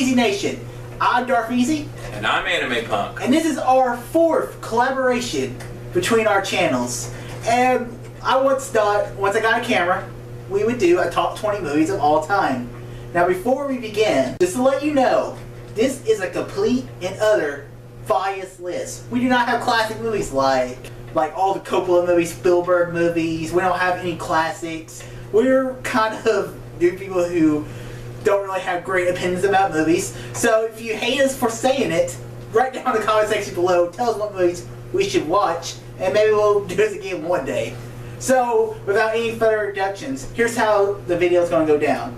Easy Nation. I'm Darth Easy. And I'm Animepunk. And this is our 4th collaboration between our channels. And I once thought, once I got a camera, we would do a top 20 movies of all time. Now before we begin, just to let you know, this is a complete and utter biased list. We do not have classic movies like all the Coppola movies, Spielberg movies. We don't have any classics. We're kind of new people who don't really have great opinions about movies. So if you hate us for saying it, write down in the comment section below, tell us what movies we should watch, and maybe we'll do this again one day. So without any further introductions, here's how the video is going to go down.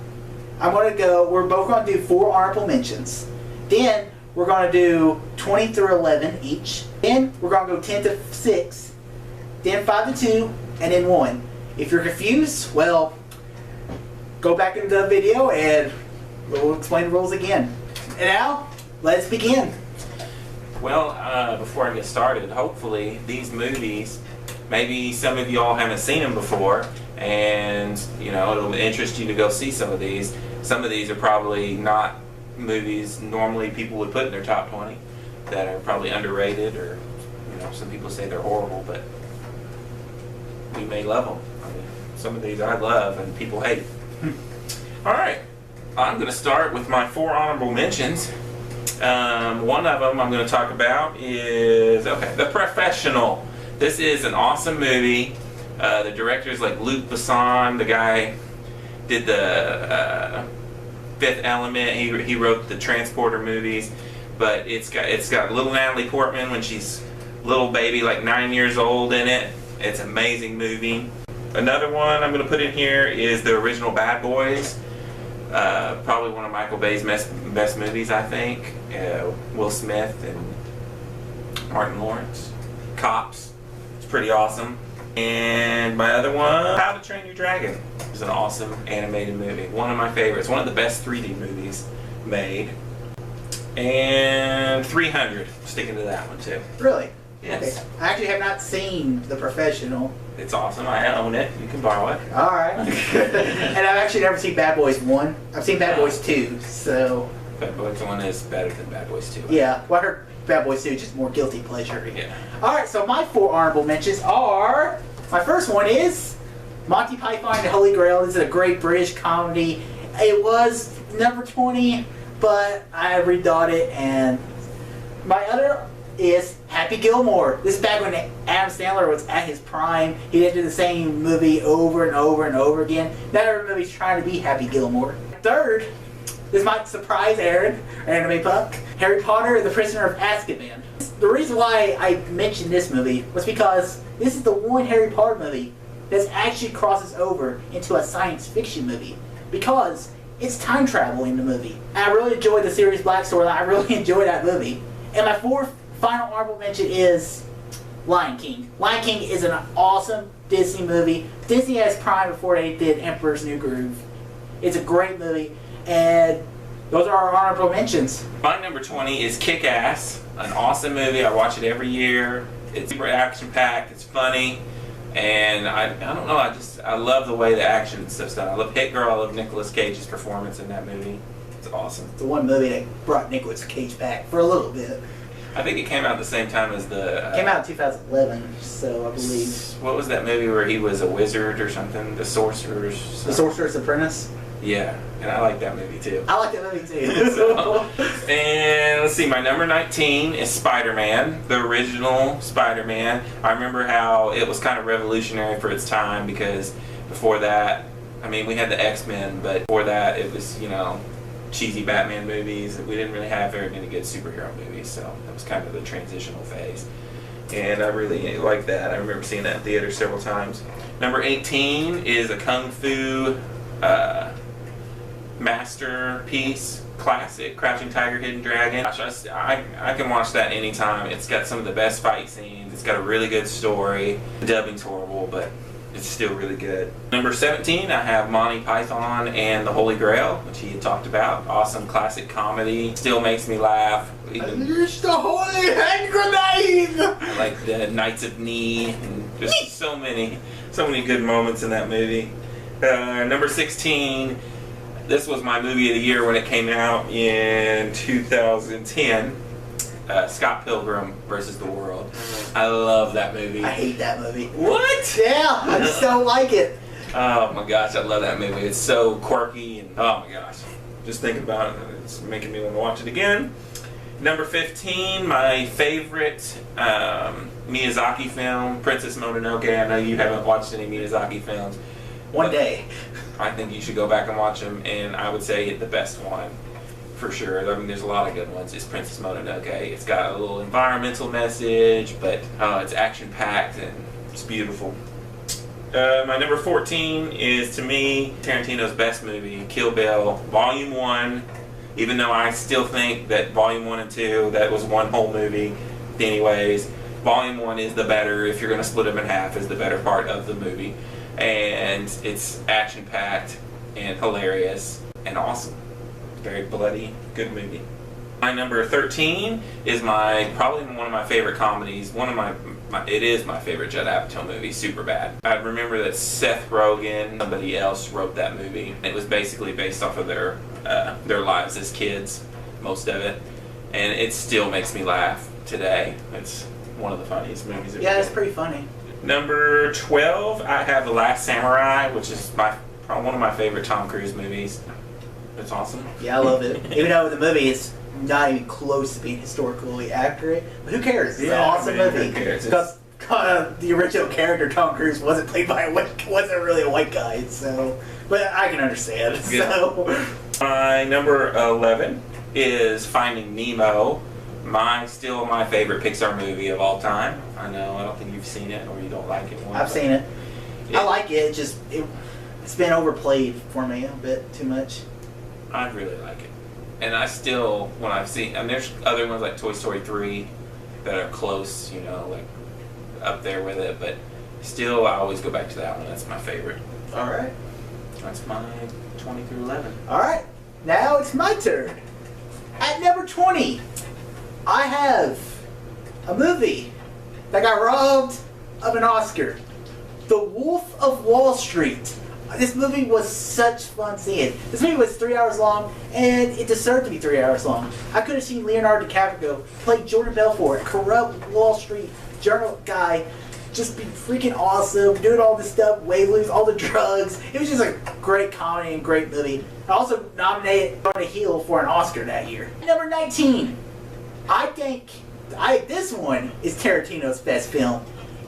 We're both going to do 4 honorable mentions. Then we're going to do 20 through 11 each. Then we're going to go 10 to 6. Then 5 to 2, and then 1. If you're confused, well, go back into the video and we'll explain the rules again. And now, let's begin. Well, before I get started, hopefully these movies, maybe some of y'all haven't seen them before, and it'll interest you to go see some of these. Some of these are probably not movies normally people would put in their top 20, that are probably underrated, or some people say they're horrible, but we may love them. I mean, some of these I love and people hate. Alright, I'm going to start with my 4 honorable mentions. One of them I'm going to talk about is, The Professional. This is an awesome movie. The director is like Luc Besson. The guy did the Fifth Element. He wrote the Transporter movies. But it's got little Natalie Portman when she's little baby, like 9 years old in it. It's an amazing movie. Another one I'm going to put in here is the original Bad Boys. Probably one of Michael Bay's best movies, I think. Will Smith and Martin Lawrence. Cops. It's pretty awesome. And my other one, How to Train Your Dragon. It's an awesome animated movie. One of my favorites. One of the best 3D movies made. And 300. Sticking to that one too. Really? Yes. Okay. I actually have not seen The Professional. It's awesome. I own it. You can borrow it. Alright. And I've actually never seen Bad Boys 1. I've seen Bad Boys 2, so... Bad Boys 1 is better than Bad Boys 2. Yeah, well, I heard Bad Boys 2 is just more guilty pleasure. Yeah. Alright, so my 4 honorable mentions are... My first one is Monty Python and the Holy Grail. This is a great British comedy. It was number 20, but I rethought it, and... My other is Happy Gilmore. This is back when Adam Sandler was at his prime. He did the same movie over and over and over again. Not every movie's trying to be Happy Gilmore. Third, this might surprise Aaron, Animepunk, Harry Potter and the Prisoner of Azkaban. The reason why I mentioned this movie was because this is the one Harry Potter movie that actually crosses over into a science fiction movie, because it's time travel in the movie. And I really enjoyed the Sirius Black storyline. I really enjoyed that movie. And my 4th final honorable mention is Lion King. Lion King is an awesome Disney movie. Disney at its prime before they did Emperor's New Groove. It's a great movie, and those are our honorable mentions. My number 20 is Kick-Ass, an awesome movie. I watch it every year. It's super action-packed. It's funny, and I don't know. I love the way the action and stuff's done. I love Hit Girl. I love Nicolas Cage's performance in that movie. It's awesome. It's the one movie that brought Nicolas Cage back for a little bit. I think it came out the same time as the... Came out in 2011, so I believe... What was that movie where he was a wizard or something? The Sorcerer's... The Sorcerer's Apprentice? Yeah, and I like that movie too. I like that movie too. And let's see, my number 19 is Spider-Man, the original Spider-Man. I remember how it was kind of revolutionary for its time, because before that, I mean, we had the X-Men, but before that it was, cheesy Batman movies. We didn't really have very many good superhero movies, so that was kind of the transitional phase. And I really like that. I remember seeing that in theater several times. Number 18 is a Kung Fu masterpiece, classic, Crouching Tiger, Hidden Dragon. I can watch that anytime. It's got some of the best fight scenes. It's got a really good story. The dubbing's horrible, but it's still really good. Number 17, I have Monty Python and the Holy Grail, which he had talked about. Awesome classic comedy. Still makes me laugh. Unleash the holy hand grenade! I like the Knights of Ni, and just so many good moments in that movie. Number 16, This was my movie of the year when it came out in 2010. Scott Pilgrim versus the World. I love that movie. I hate that movie. What? Yeah, I just don't like it. Oh my gosh, I love that movie. It's so quirky and oh my gosh. Just thinking about it, it's making me want to watch it again. Number 15, my favorite Miyazaki film, Princess Mononoke. I know you haven't watched any Miyazaki films. One day. I think you should go back and watch them, and I would say the best one, for sure. I mean, there's a lot of good ones. It's Princess Mononoke. It's got a little environmental message, but it's action-packed and it's beautiful. My number 14 is, to me, Tarantino's best movie, Kill Bill, Volume 1. Even though I still think that Volume 1 and 2, that was one whole movie anyways, Volume 1 is the better, if you're going to split them in half, is the better part of the movie. And it's action-packed and hilarious and awesome. Very bloody, good movie. My number 13 is probably one of my favorite comedies. It is my favorite Judd Apatow movie, Superbad. I remember that Seth Rogen, somebody else wrote that movie. It was basically based off of their lives as kids, most of it, and it still makes me laugh today. It's one of the funniest movies ever. Yeah, it's pretty funny. Number 12, I have The Last Samurai, which is one of my favorite Tom Cruise movies. It's awesome. Yeah, I love it. Even though the movie is not even close to being historically accurate, but who cares? It's an awesome movie. Who cares? Because the original character Tom Cruise wasn't played by wasn't really a white guy, so. But I can understand. Yeah. So. My number 11 is Finding Nemo. Still my favorite Pixar movie of all time. I know, I don't think you've seen it or you don't like it. I've seen it. I like it. It's been overplayed for me a bit too much. I really like it. And I still, when I've seen, and there's other ones like Toy Story 3 that are close, like up there with it, but still I always go back to that one. That's my favorite. All right. That's my 20 through 11. All right. Now it's my turn. At number 20, I have a movie that got robbed of an Oscar. The Wolf of Wall Street. This movie was such fun seeing. This movie was 3 hours long, and it deserved to be 3 hours long. I could have seen Leonardo DiCaprio play Jordan Belfort, a corrupt Wall Street journal guy, just be freaking awesome, doing all this stuff, Wavelengths, all the drugs. It was just a great comedy and great movie. I also nominated Jonah Hill for an Oscar that year. Number 19, I think this one is Tarantino's best film,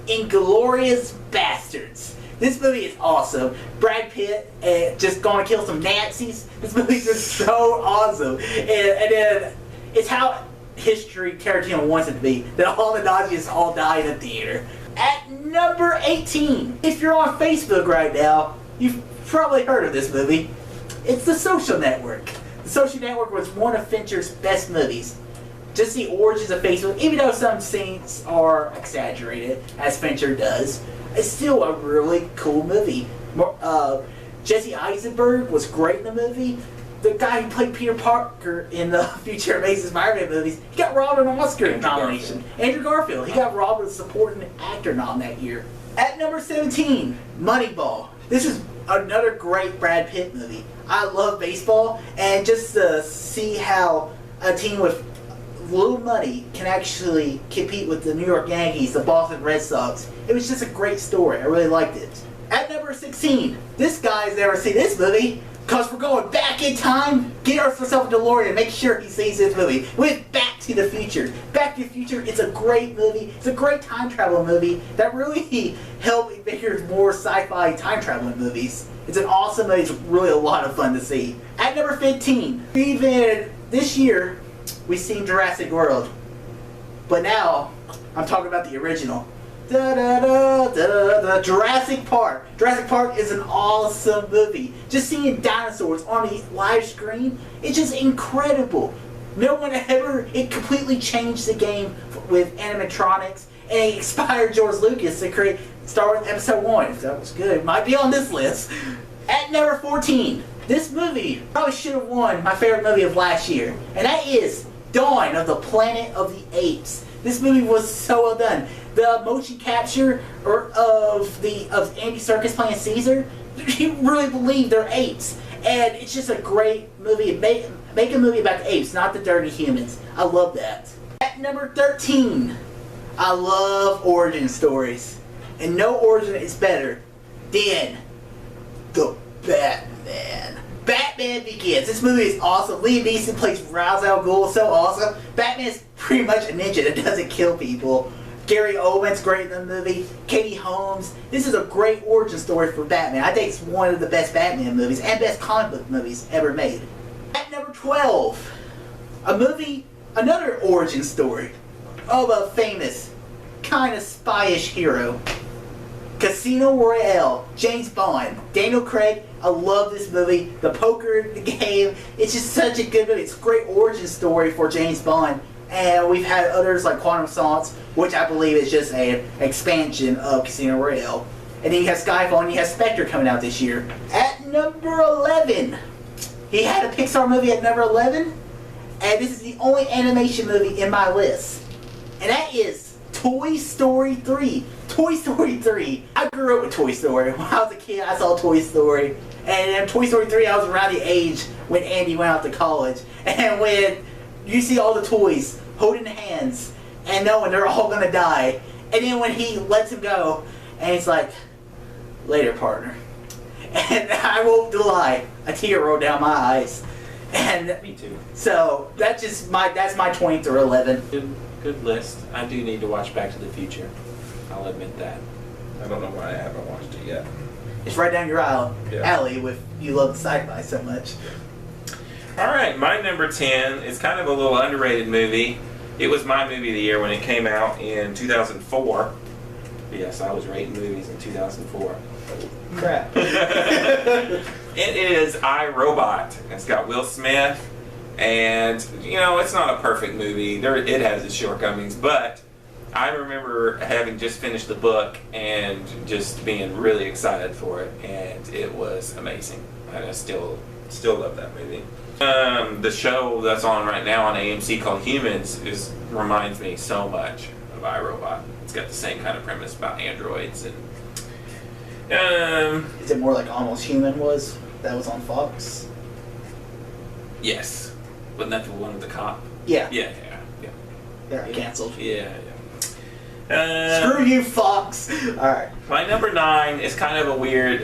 Inglourious Bastards. This movie is awesome. Brad Pitt just going to kill some Nazis. This movie is just so awesome. And then it's how history Tarantino wants it to be. That all the Nazis all die in a theater. At number 18, if you're on Facebook right now, you've probably heard of this movie. It's The Social Network. The Social Network was one of Fincher's best movies. Just the origins of Facebook, even though some scenes are exaggerated, as Fincher does, it's still a really cool movie. Jesse Eisenberg was great in the movie. The guy who played Peter Parker in the future Amazing Spider-Man movies, he got robbed of an Oscar nomination. Andrew Garfield. He got robbed of a supporting actor nom that year. At number 17, Moneyball. This is another great Brad Pitt movie. I love baseball, and just to see how a team with little money can actually compete with the New York Yankees, the Boston Red Sox. It was just a great story. I really liked it. At number 16, this guy's never seen this movie because we're going back in time. Get ourselves a DeLorean and make sure he sees this movie. With Back to the Future. Back to the Future is a great movie. It's a great time travel movie that really helped make more sci-fi time traveling movies. It's an awesome movie. It's really a lot of fun to see. At number 15, even this year, we've seen Jurassic World, but now I'm talking about the original. Jurassic Park. Jurassic Park is an awesome movie. Just seeing dinosaurs on the live screen, it's just incredible. No one ever, it completely changed the game with animatronics, and it inspired George Lucas to create Star Wars Episode 1. If that was good, it might be on this list. At number 14, this movie probably should have won my favorite movie of last year, and that is Dawn of the Planet of the Apes. This movie was so well done. The motion capture of Andy Serkis playing Caesar, you really believe they're apes. And it's just a great movie. Make a movie about the apes, not the dirty humans. I love that. At number 13, I love origin stories. And no origin is better than the Batman. Batman Begins. This movie is awesome. Liam Neeson plays Ra's al Ghul, so awesome. Batman is pretty much a ninja that doesn't kill people. Gary Oldman's great in the movie. Katie Holmes. This is a great origin story for Batman. I think it's one of the best Batman movies and best comic book movies ever made. At number 12, another origin story of a famous, kind of spy-ish hero. Casino Royale, James Bond, Daniel Craig. I love this movie. The poker game. It's just such a good movie. It's a great origin story for James Bond. And we've had others like Quantum of Solace, which I believe is just an expansion of Casino Royale. And then you have Skyfall and you have Spectre coming out this year. At number 11, he had a Pixar movie at number 11. And this is the only animation movie in my list. And that is Toy Story 3. Toy Story 3. I grew up with Toy Story. When I was a kid, I saw Toy Story. And in Toy Story 3, I was around the age when Andy went out to college. And when you see all the toys holding hands and knowing they're all going to die. And then when he lets him go, and he's like, later, partner. And I won't lie, a tear rolled down my eyes. And Me too. so that's my 20 through 11. Good list. I do need to watch Back to the Future. I'll admit that. I don't know why I haven't watched it yet. It's right down your Yeah. alley with you love sci-fi so much. All right, my number 10 is kind of a little underrated movie. It was my movie of the year when it came out in 2004. Yes, I was rating movies in 2004. Crap. It is I, Robot. It's got Will Smith, and you know, it's not a perfect movie. It has its shortcomings, but I remember having just finished the book and just being really excited for it, and it was amazing. And I still love that movie. The show that's on right now on AMC called Humans reminds me so much of iRobot. It's got the same kind of premise about androids and. Is it more like Almost Human was? That was on Fox? Yes. Wasn't that the one with the cop? Yeah. Yeah. They're canceled. Yeah. Screw you, Fox! Alright. My number 9 is kind of a weird.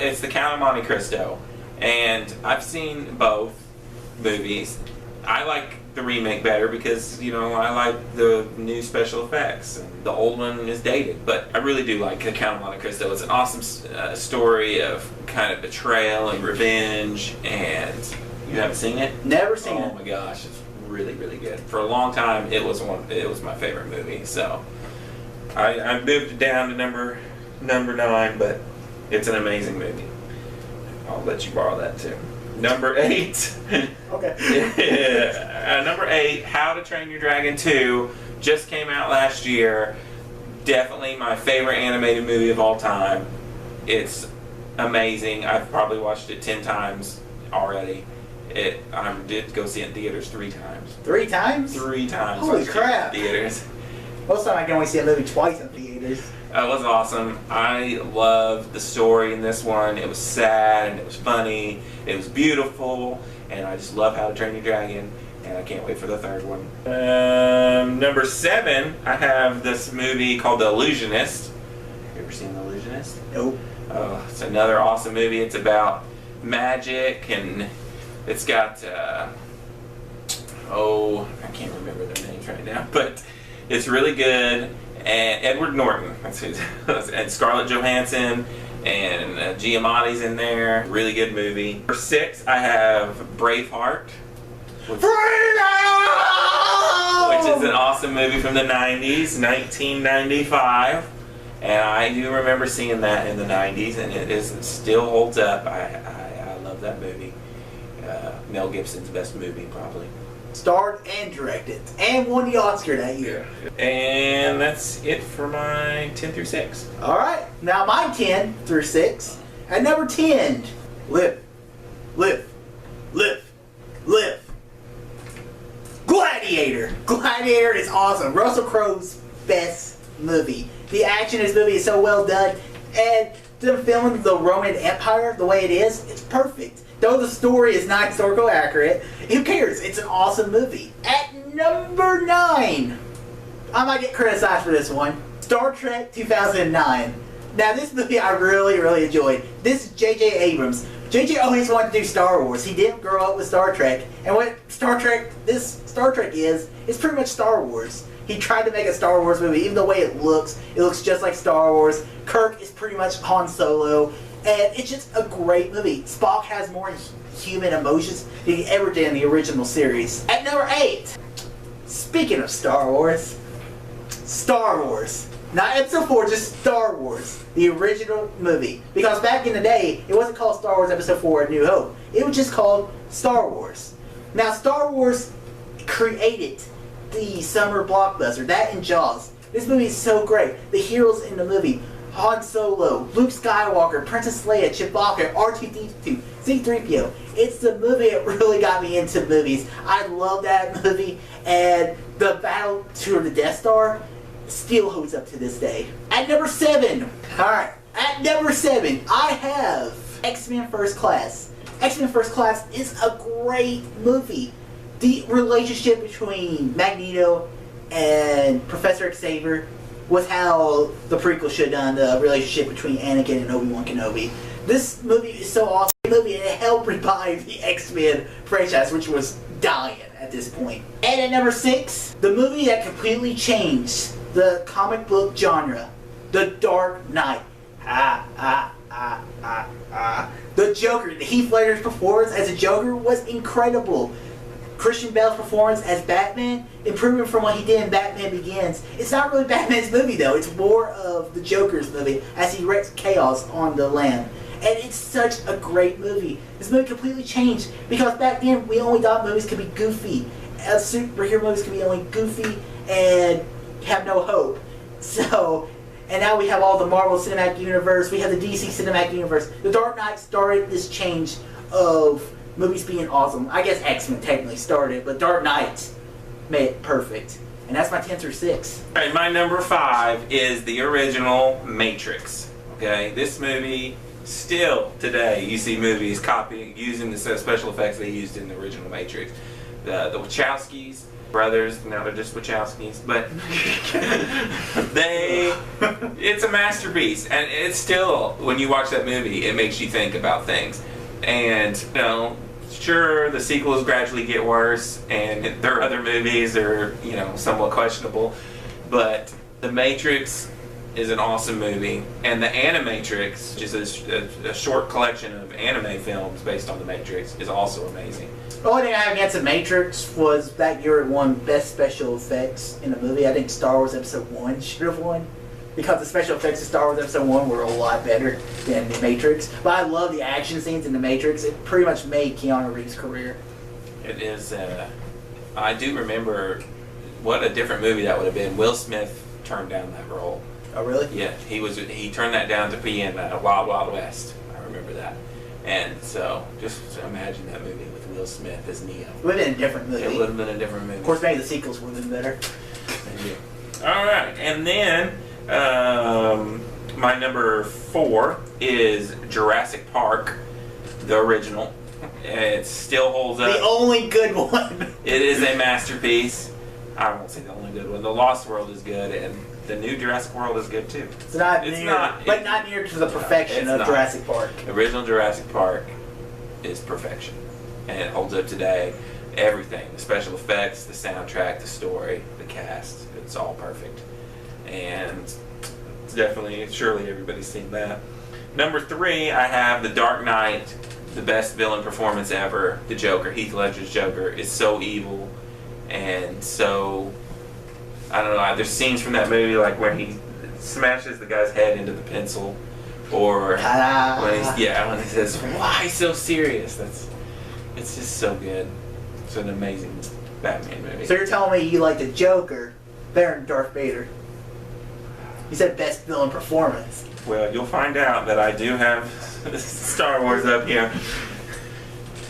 It's The Count of Monte Cristo. And I've seen both movies. I like the remake better because, you know, I like the new special effects. And the old one is dated. But I really do like The Count of Monte Cristo. It's an awesome story of kind of betrayal and revenge. And you haven't seen it? Never seen it. Oh my gosh, it's really, really good. For a long time, it was my favorite movie. So I moved it down to number 9, but it's an amazing movie. I'll let you borrow that too. Number 8. Okay. Number 8, How to Train Your Dragon 2, just came out last year. Definitely my favorite animated movie of all time. It's amazing. I've probably watched it 10 times already. I did go see it in theaters 3 times. 3 times? 3 times. Holy crap. In theaters. Most of the time I can only see a movie twice in theaters. It was awesome. I loved the story in this one. It was sad and it was funny. It was beautiful, and I just love How to Train Your Dragon, and I can't wait for the 3rd one. Number 7, I have this movie called The Illusionist. You ever seen The Illusionist? Nope. It's another awesome movie. It's about magic, and it's got I can't remember their names right now, but it's really good. And Edward Norton, and Scarlett Johansson, and Giamatti's in there. Really good movie. Number 6, I have Braveheart, which is an awesome movie from the 90s, 1995. And I do remember seeing that in the 90s, and it still holds up. I love that movie. Mel Gibson's best movie, probably. Starred and directed, and won the Oscar that year. And that's it for my 10 through 6. Alright, now my 10 through 6. At number 10, Live. Gladiator. Gladiator is awesome. Russell Crowe's best movie. The action in this movie is so well done, and them filming the Roman Empire the way it is, it's perfect. Though the story is not historical accurate, who cares? It's an awesome movie. At number 9, I might get criticized for this one. Star Trek 2009. Now this movie I really, really enjoyed. This is J.J. Abrams. J.J. always wanted to do Star Wars. He didn't grow up with Star Trek. And what this Star Trek is pretty much Star Wars. He tried to make a Star Wars movie. Even the way it looks just like Star Wars. Kirk is pretty much Han Solo. And it's just a great movie. Spock has more human emotions than he ever did in the original series. At number 8, speaking of Star Wars. Star Wars. Not Episode 4, just Star Wars. The original movie. Because back in the day, it wasn't called Star Wars Episode 4 A New Hope. It was just called Star Wars. Now, Star Wars created the summer blockbuster. That and Jaws. This movie is so great. The heroes in the movie. Han Solo, Luke Skywalker, Princess Leia, Chewbacca, R2-D2, C-3PO. It's the movie that really got me into movies. I love that movie. And the battle to the Death Star still holds up to this day. At number 7, alright, at number 7, I have X-Men First Class. X-Men First Class is a great movie. The relationship between Magneto and Professor Xavier was how the prequel should have done the relationship between Anakin and Obi-Wan Kenobi. This movie is so awesome. And it helped revive the X-Men franchise, which was dying at this point. And at number 6, the movie that completely changed the comic book genre, The Dark Knight. The Joker, Heath Ledger's performance as a Joker was incredible. Christian Bale's performance as Batman, improving from what he did in Batman Begins. It's not really Batman's movie though, it's more of the Joker's movie as he wreaks chaos on the land. And it's such a great movie. This movie completely changed because back then we only thought movies could be goofy. Superhero movies could be only goofy and have no hope. So, and now we have all the Marvel Cinematic Universe, we have the DC Cinematic Universe. The Dark Knight started this change of movies being awesome. I guess X-Men technically started, but Dark Knight made it perfect. And that's my 10 through 6. Alright, my number 5 is the original Matrix. Okay, this movie, still today, you see movies using the set of special effects they used in the original Matrix. The Wachowskis brothers, now they're just Wachowskis, but it's a masterpiece. And it's still, when you watch that movie, it makes you think about things. And, you know, sure, the sequels gradually get worse, and their other movies are, you know, somewhat questionable, but The Matrix is an awesome movie, and the Animatrix, which is a short collection of anime films based on The Matrix, is also amazing. The only thing I have against The Matrix was that year it won Best Special Effects in a movie. I think Star Wars Episode 1 should have won, because the special effects of Star Wars Episode 1 were a lot better than The Matrix. But I love the action scenes in The Matrix. It pretty much made Keanu Reeves' career. It is, I do remember what a different movie that would have been. Will Smith turned down that role. Oh, really? Yeah, he turned that down to be in Wild Wild West. I remember that. And so, just imagine that movie with Will Smith as Neo. It would have been a different movie. It would have been a different movie. Of course, maybe the sequels would have been better. Alright, and then my number 4 is Jurassic Park, the original. It still holds up. The only good one. It is a masterpiece. I won't say the only good one. The Lost World is good, and the new Jurassic World is good too. It's not near to the perfection of Jurassic Park. The original Jurassic Park is perfection, and it holds up today. Everything, the special effects, the soundtrack, the story, the cast, it's all perfect. And it's definitely, surely everybody's seen that. Number 3, I have The Dark Knight, the best villain performance ever. The Joker, Heath Ledger's Joker, is so evil and so, I don't know, there's scenes from that movie like where he smashes the guy's head into the pencil, or when he says, "Why so serious?" It's just so good. It's an amazing Batman movie. So you're telling me you like the Joker better than Darth Vader? You said best villain performance. Well, you'll find out that I do have Star Wars up here.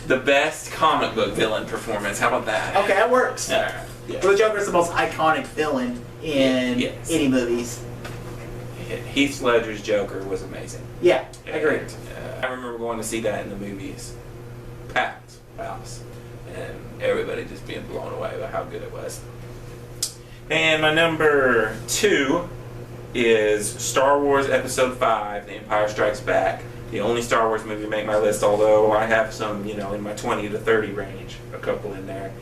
The best comic book villain performance. How about that? Okay, that works. Yeah. Well, the Joker is the most iconic villain in any movies. Heath Ledger's Joker was amazing. Yeah, I agree. I remember going to see that in the movies. packed house, and everybody just being blown away by how good it was. And my number 2 is Star Wars Episode 5, The Empire Strikes Back. The only Star Wars movie to make my list, although I have some, in my 20 to 30 range, a couple in there.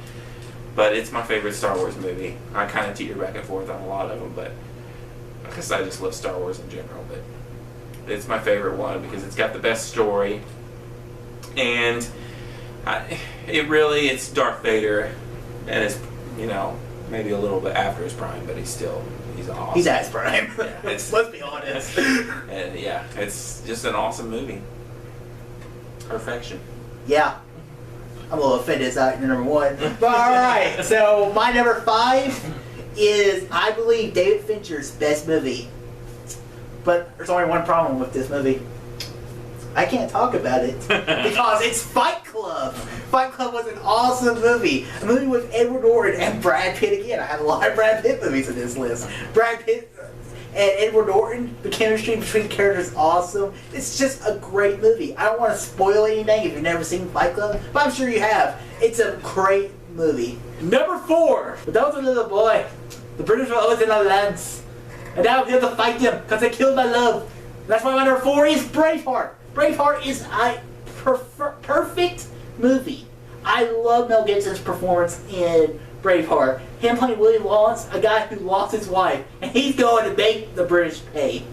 But it's my favorite Star Wars movie. I kind of teeter back and forth on a lot of them, but because I just love Star Wars in general. But it's my favorite one because it's got the best story. And it's Darth Vader, and it's, maybe a little bit after his prime, but he's awesome. He's at his prime. Yeah, Let's be honest. And yeah, it's just an awesome movie. Perfection. Yeah. I'm a little offended it's not your number 1. But alright, so my number 5 is, I believe, David Fincher's best movie. But there's only one problem with this movie. I can't talk about it because it's Fight Club. Fight Club was an awesome movie. A movie with Edward Norton and Brad Pitt again. I have a lot of Brad Pitt movies in this list. Brad Pitt and Edward Norton, the chemistry between the characters is awesome. It's just a great movie. I don't want to spoil anything if you've never seen Fight Club, but I'm sure you have. It's a great movie. Number 4. When I was a little boy, the British were always in our lands. And now I'm here to fight them because they killed my love. That's why my number 4 is Braveheart. Braveheart is a perfect movie. I love Mel Gibson's performance in Braveheart. Him playing William Lawrence, a guy who lost his wife, and he's going to make the British pay.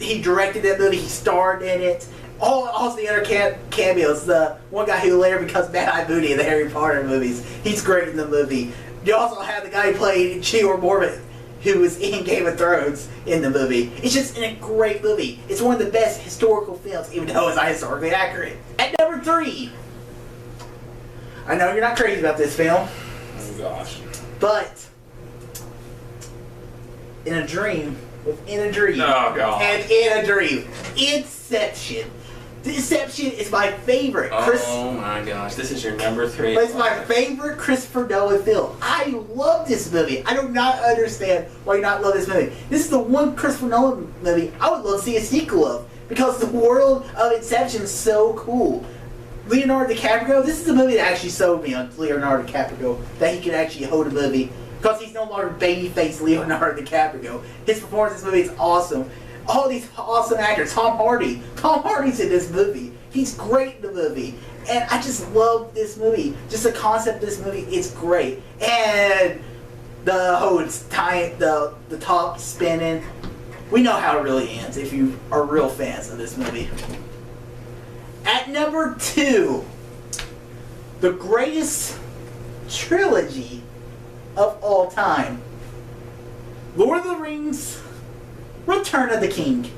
He directed that movie, he starred in it. Also the other cameos, the one guy who later becomes Mad-Eye Moody in the Harry Potter movies. He's great in the movie. You also have the guy who played Cheetor Mormont, who was in Game of Thrones in the movie. It's just a great movie. It's one of the best historical films, even though it's not historically accurate. At number 3, I know you're not crazy about this film. Oh gosh. But in a dream, within a dream, oh god, and in a dream, Inception. Inception is my favorite. Oh my gosh, this is your number 3. It's my favorite Christopher Nolan film. I love this movie. I do not understand why you not love this movie. This is the one Christopher Nolan movie I would love to see a sequel of because the world of Inception is so cool. Leonardo DiCaprio, this is a movie that actually sold me on Leonardo DiCaprio, that he could actually hold a movie because he's no longer babyface Leonardo DiCaprio. His performance in this movie is awesome. All these awesome actors. Tom Hardy's in this movie. He's great in the movie. And I just love this movie. Just the concept of this movie is great. And the whole the top spinning. We know how it really ends if you are real fans of this movie. At number 2, the greatest trilogy of all time. Lord of the Rings, Return of the King.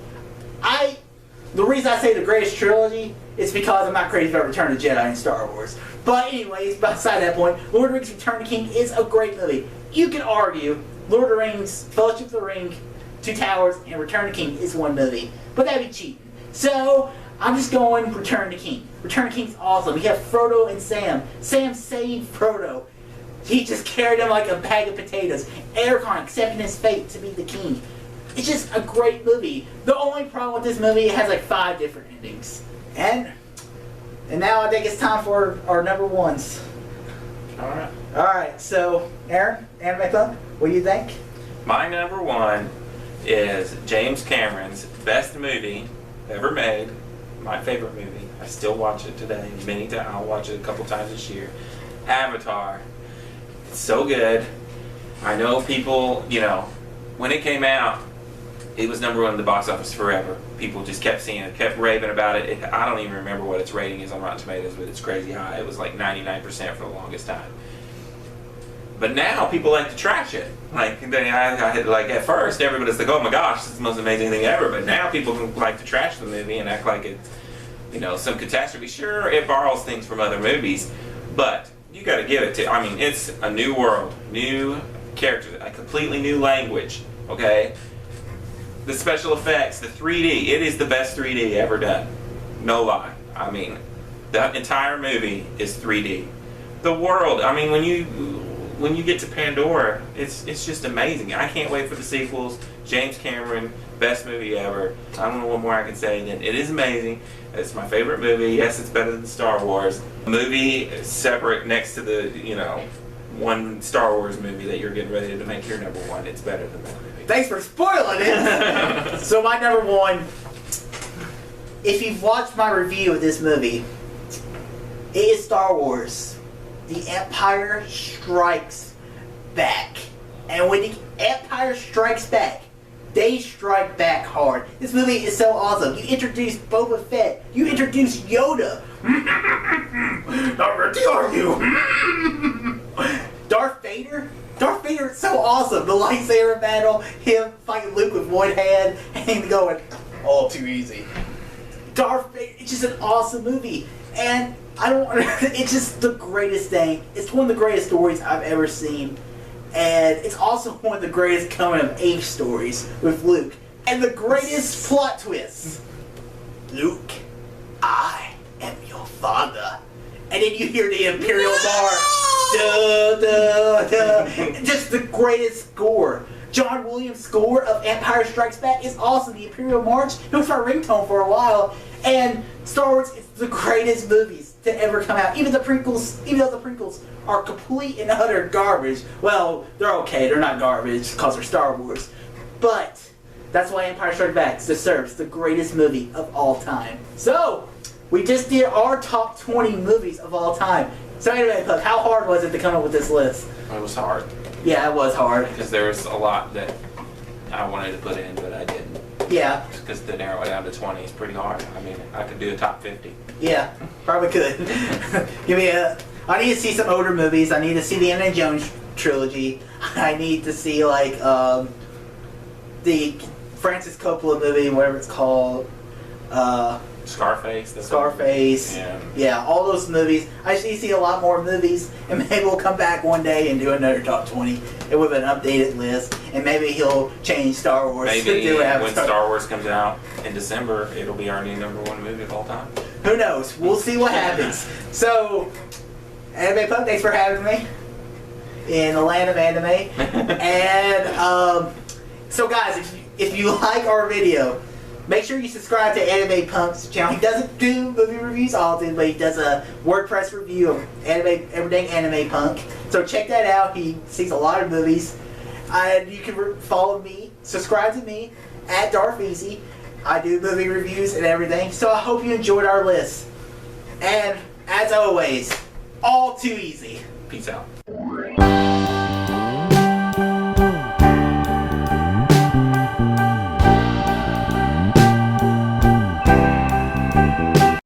The reason I say the greatest trilogy is because I'm not crazy about Return of the Jedi and Star Wars. But anyways, beside that point, Lord of the Rings, Return of the King is a great movie. You can argue Lord of the Rings, Fellowship of the Ring, Two Towers, and Return of the King is one movie. But that'd be cheating. So, I'm just going Return of the King. Return of the King's awesome. We have Frodo and Sam. Sam saved Frodo. He just carried him like a bag of potatoes. Aragorn accepting his fate to be the king. It's just a great movie. The only problem with this movie, it has like 5 different endings. And now I think it's time for our number 1s. Alright, so Aaron, Animepunk, what do you think? My number 1 is James Cameron's best movie ever made. My favorite movie. I still watch it today. Many times. I'll watch it a couple times this year. Avatar. It's so good. I know people, when it came out, it was number 1 in the box office forever. People just kept seeing it, kept raving about it. I don't even remember what its rating is on Rotten Tomatoes, but it's crazy high. It was like 99% for the longest time. But now people like to trash it. At first everybody's like, oh my gosh, this is the most amazing thing ever. But now people like to trash the movie and act like it's, some catastrophe. Sure, it borrows things from other movies, but you got to give it to. It's a new world, new characters, a completely new language. Okay, the special effects, the 3D. It is the best 3D ever done. No lie. The entire movie is 3D. The world. When you get to Pandora, it's just amazing. I can't wait for the sequels. James Cameron best movie ever. I don't know what more I can say than it is amazing. It's my favorite movie. Yes, it's better than Star Wars. The movie is separate next to the, one Star Wars movie that you're getting ready to make your number one. It's better than that movie. Thanks for spoiling it. So my number one, if you've watched my review of this movie, it is Star Wars. The Empire Strikes Back. And when the Empire strikes back, they strike back hard. This movie is so awesome. You introduce Boba Fett. You introduce Yoda. How ready are you? Darth Vader. Darth Vader is so awesome. The lightsaber battle, him fighting Luke with one hand, and him going, all too easy. Darth Vader, it's just an awesome movie. And it's just the greatest thing. It's one of the greatest stories I've ever seen. And it's also one of the greatest coming of age stories with Luke. And the greatest plot twist. Luke, I am your father. And then you hear the Imperial March. Duh, duh, duh. Just the greatest score. John Williams' score of Empire Strikes Back is awesome. The Imperial March, it was my ringtone for a while. And Star Wars is the greatest movies to ever come out. Even though the prequels are complete and utter garbage. Well, they're okay. They're not garbage because they're Star Wars. But that's why Empire Strikes Back deserves the greatest movie of all time. So, we just did our top 20 movies of all time. So anyway, Puck, how hard was it to come up with this list? It was hard. Yeah, it was hard. Because there was a lot that I wanted to put in, but I didn't. Yeah. Because to narrow it down to 20 is pretty hard. I mean, I could do a top 50. Yeah, probably could. I need to see some older movies. I need to see the Indiana Jones trilogy. I need to see, like, the Francis Coppola movie, whatever it's called. Scarface. Scarface. Yeah, all those movies. I just need to see a lot more movies, and maybe we'll come back one day and do another top 20 and with an updated list, and maybe he'll change Star Wars. Maybe when Star Wars comes out in December, it'll be our new number one movie of all time. Who knows? We'll see what happens. So, Animepunk, thanks for having me in the land of anime. And so, guys, if you like our video, make sure you subscribe to Animepunk's channel. He doesn't do movie reviews often, but he does a WordPress review of everything Animepunk. So check that out. He sees a lot of movies. You can follow me, subscribe to me at Darth Easy. I do movie reviews and everything. So I hope you enjoyed our list. And as always, all too easy. Peace out.